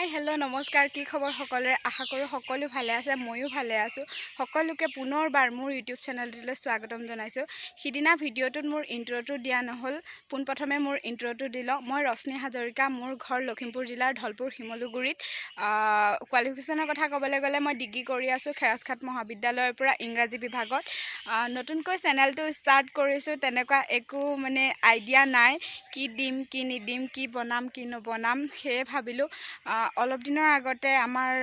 hi hello' নমস্কাৰ কি খবৰ সকলোৰে আশা কৰোঁ সকলো ভালে আছে ময়ো ভালে আছোঁ সকলোকে পুনৰবাৰ মোৰ ইউটিউব চেনেলটোলৈ স্বাগতম জনাইছোঁ সিদিনা ভিডিঅ'টোত মোৰ ইন্ট্ৰটো দিয়া নহ'ল পোনপ্ৰথমে মোৰ ইন্ট্ৰটো দি লওঁ মই ৰশ্মি হাজৰিকা মোৰ ঘৰ লখিমপুৰ জিলাৰ ধলপুৰ শিমলুগুৰিত কোৱালিফিকেশ্যনৰ কথা ক'বলৈ গ'লে মই ডিগ্ৰী কৰি আছোঁ খেৰাজঘাট মহাবিদ্যালয়ৰ পৰা ইংৰাজী বিভাগত নতুনকৈ চেনেলটো ষ্টাৰ্ট কৰিছোঁ তেনেকুৱা একো মানে আইডিয়া নাই কি দিম কি নিদিম কি বনাম কি নবনাম সেয়ে ভাবিলোঁ অলপ দিনৰ আগতে আমাৰ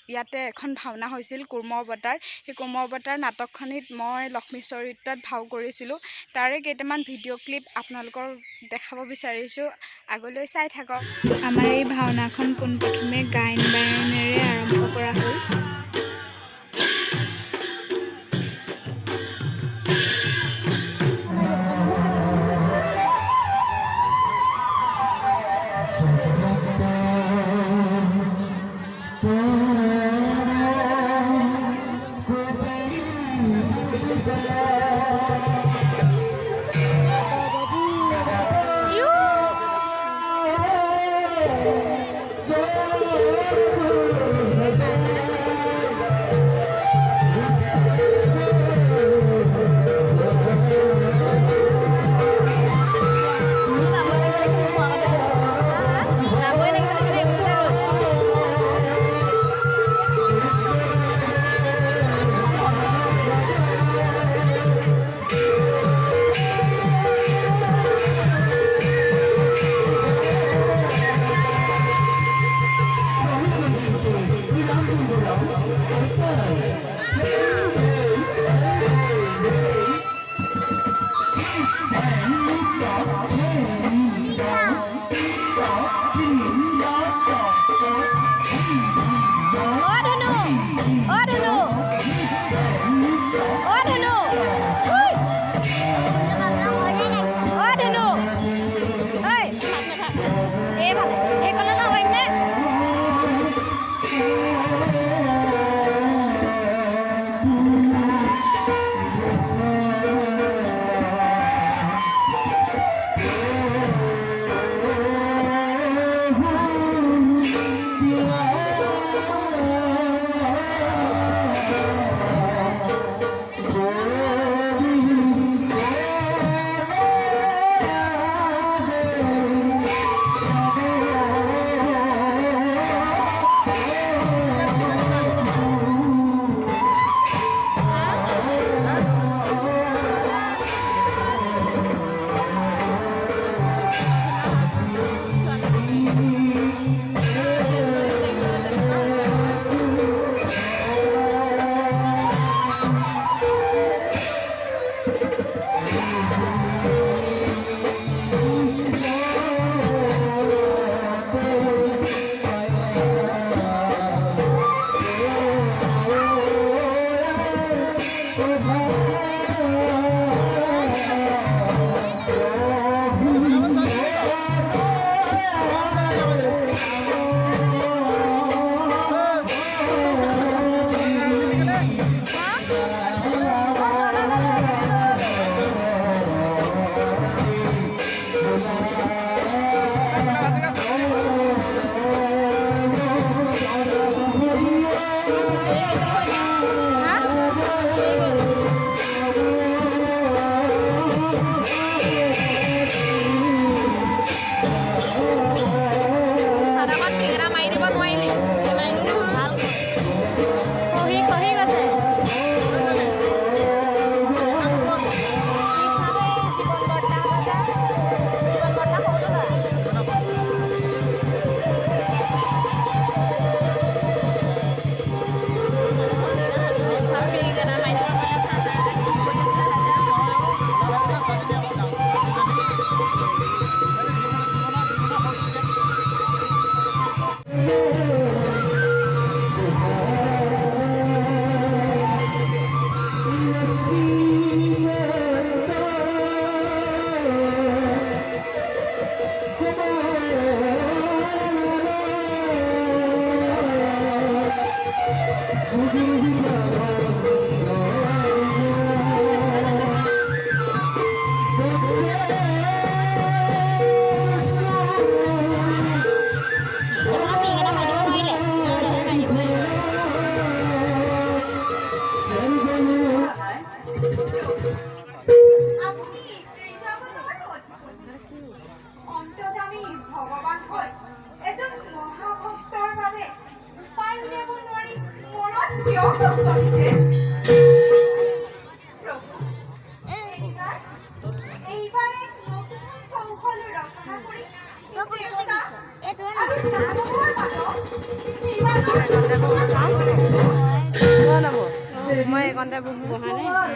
ইয়াতে এখন ভাওনা হৈছিল কুৰ্ম অৱতাৰ সেই কুৰ্ম অৱতাৰ নাটকখনিত মই লক্ষ্মী চৰিত্ৰত ভাও কৰিছিলোঁ তাৰে কেইটামান ভিডিঅ' ক্লিপ আপোনালোকক দেখাব বিচাৰিছোঁ আগলৈ চাই থাকক আমাৰ এই ভাওনাখন পোনপ্ৰথমে গায়ন বায়নেৰে আৰম্ভ কৰা হ'ল কষ্ট দিছে এইবাৰে নতুন কৌশল ৰচনা কৰি মই এইকণতে বহা নাই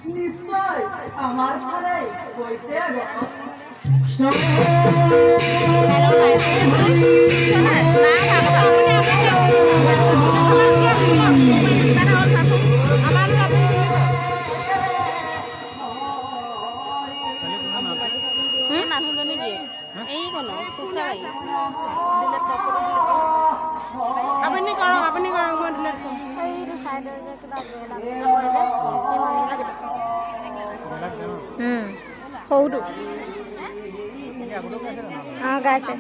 নিশ্চয় আমাৰ ফালে গৈছে মানুহজনী দিয়ে এই কণ আপুনি কৰক মই ডিলেট সৰুটো অঁ গাইছে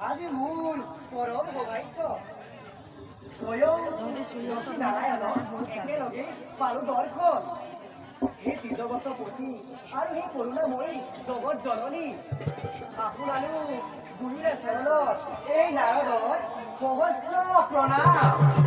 আজি মোৰ পৰম সৌভাগ্য স্বয়ং নাৰায়ণক একেলগে পালো দৰ্শন সেই ত্ৰিজগত পতি আৰু সেই কৰোণাময়ী জগত জননী আপোনালোক দুয়োৰে চৰণত এই নাৰদৰ সহস্ৰ প্ৰণাম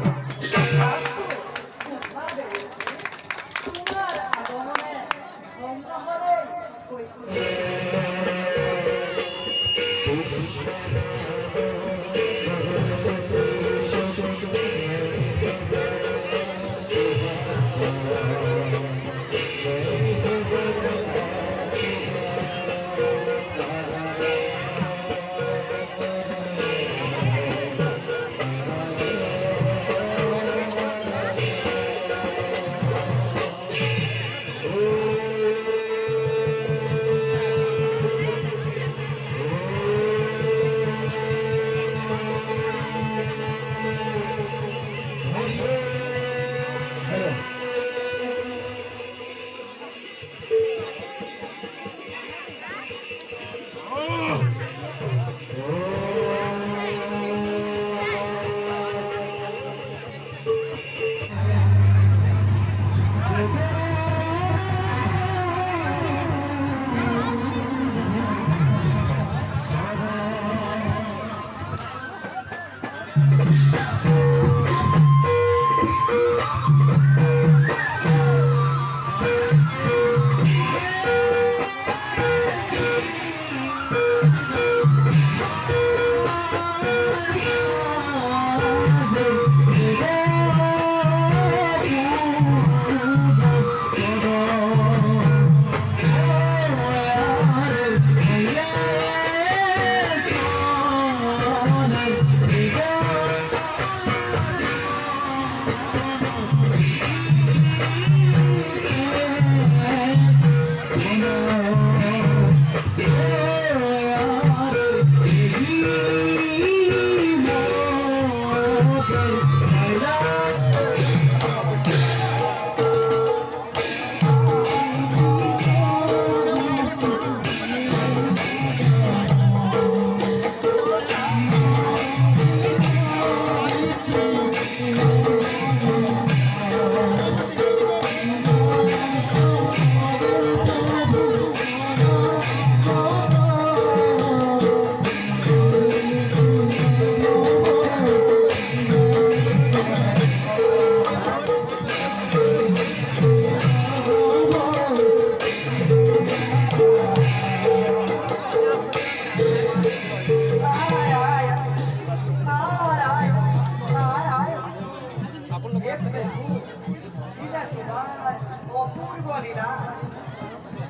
অপূর্ব লীলা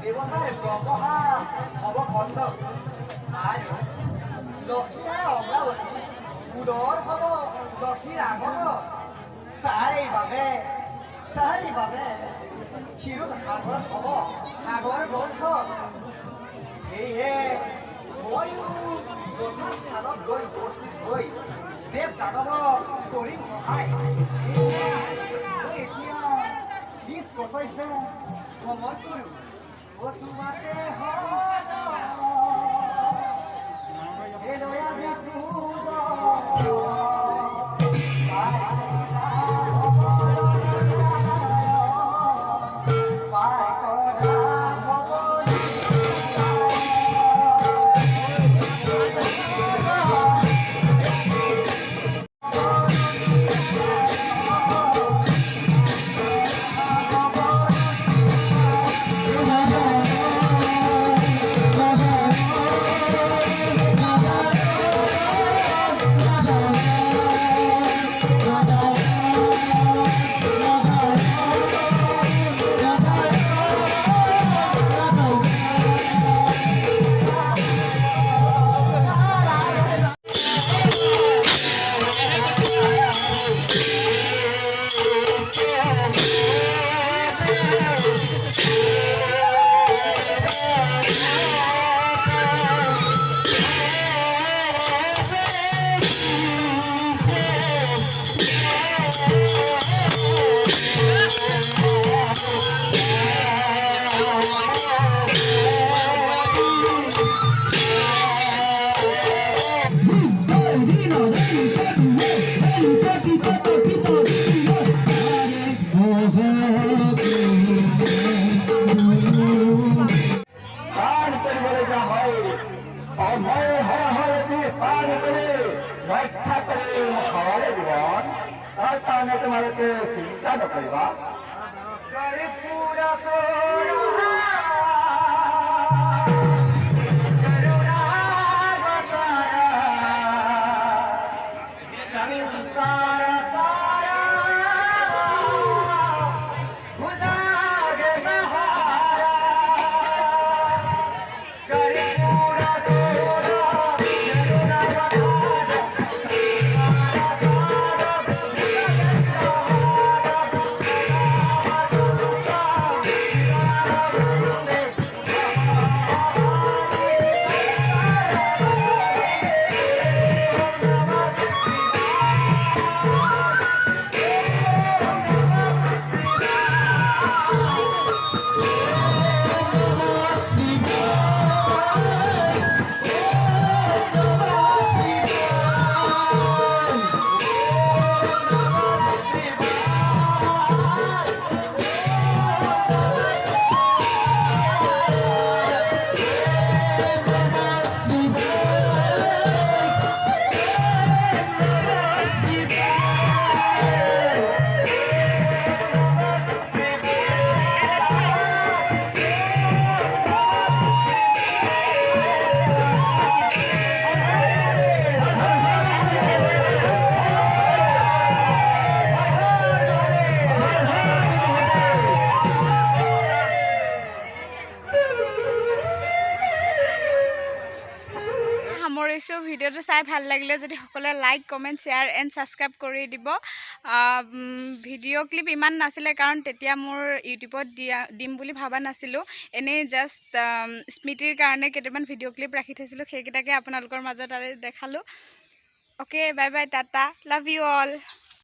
দেবতার ব্রহ্মহার অবখণ্ড আর লক্ষ্মীর অমরাবতী পুনৰ হব লক্ষ্মীৰ আগমন তাৰে বাবে ক্ষীৰোদ সাগৰত হব সাগৰ মন্থন সেয়েহে ময়ো যথাস্থানত গৈ উপস্থিত হৈ দেৱ দানৱক কৰিম সহায় মই এতিয়া নিজ কৰ্তব্য ভ্ৰমণ কৰোঁ তোমাতে ৰক্ষা কৰি সৰলে জীৱন তাৰ কাৰণে তোমালোকে চিন্তা নকৰিবা সামৰিছোঁ ভিডিঅ'টো চাই ভাল লাগিলে যদি সকলোৱে like comment share and subscribe কৰি দিব ভিডিঅ' ক্লিপ ইমান নাছিলে কাৰণ তেতিয়া মোৰ ইউটিউবত দিম বুলি ভবা নাছিলোঁ এনেই জাষ্ট স্মৃতিৰ কাৰণে কেইটামান ভিডিঅ' ক্লিপ ৰাখি থৈছিলোঁ সেইকেইটাকে আপোনালোকৰ মাজত আৰু দেখালোঁ okay bye bye tata love you all